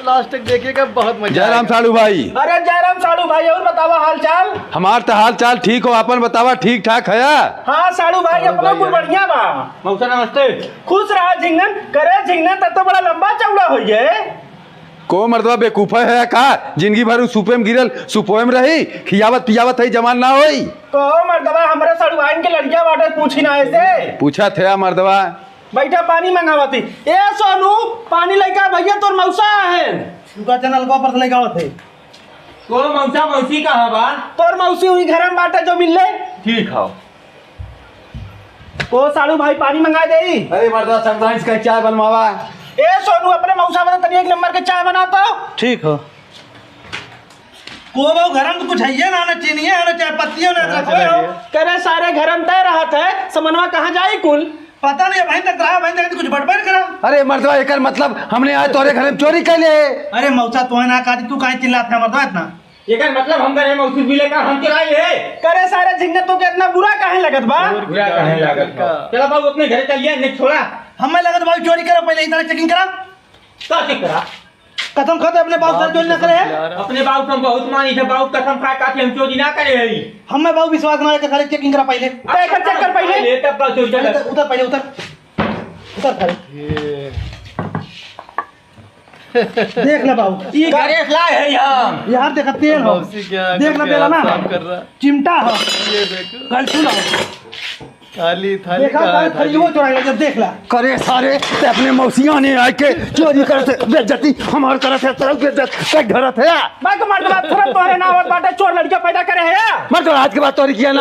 Last तक देखिएगा, बहुत मजा जयराम आएगा। साड़ू भाई। अरे जयराम साड़ू भाई, और बतावा हाल चाल। हमार तो हाल चाल ठीक हो, अपन बतावा ठीक ठाक है। हाँ साड़ू भाई, अपना कुल बढ़िया बा। मौसा नमस्ते। खुश रहा झिंगन, करे झिंगन तब तो बड़ा लंबा चौड़ा हो गए। को मर्दवा बेकूफा है का? जिंदगी भर उ सुपे में गिरल सुपोए में रही, खियावत पियावत है जमान ना होई। तो मर्दवा हमारे साड़ू भाई के लड़किया बाटे, पूछी ना ऐसे। पूछा थे मर्दवा। बैठा पानी मंगावती। ए सोनू, पानी लेकर भैया तोर मौसा है। उनका चैनल को पर लेके आवत है। तो मौसा मौसी कहाँ बा? तोर मौसी हुई घर में बाटे जो मिल ले। ठीक है। तो साड़ू भाई पानी मंगा दे। अरे मर्दवा समझाइस का चाय बनवावा। ए सोनू, अपने मौसा बता तनी एक नंबर के चाय बनाता। ठीक हो। को वो घर में तो कुछ है ना, चीनी है ना, चाय पत्ती है ना, करे सारे घर में तय रहत है, समनवा कहाँ जाई कुल? पता नहीं भाई तक रहा, भाई तक कुछ बड़बड़ करा। अरे मर्दवा एकर मतलब हमने आज तोरे घर में चोरी कर ले। अरे मौसा तो है ना, का तू काहे चिल्लात है मर्दवा इतना? ये का मतलब हम करे मौसी भी लेकर हम चुराई है। करे सारे झिंगन तो के इतना बुरा काहे लगत बा? बुरा कहे लागत का। चलो बाबू अपने घर चलिए, नहीं छोड़ा। हमें लगा तो भाई चोरी करो, पहले इधर चेकिंग करा, तो ठीक करा। कसम खाते अपने बाप से चोरी ना करे है। अपने बाबू तुम बहुत मानी थे, बाबू कसम खा के हम चोरी ना करे है। हमें बाबू विश्वास ना है, खाली चेकिंग करा पहले। चेक कर पहले। ले तब का चोरी कर। उधर पहले उधर पहले देख ले बाबू, ये घरे लाए है हम। यार देखा तेल हो, देख ले बेला ना, चिमटा हो, ये देखो गलतू ना खाली थाली देखा खाली वो चोराई जब देख ला। करे सारे ते अपने मौसिया ने आके चोरी करते बेइज्जती हमार तरफ से तरफ बेइज्जत का घर है। मैं को मर्दवा तुरंत तोरे ना आवत बाटे, चोर लड़कियां पैदा करे है। मर्दवा आज के बाद चोरी किया ना।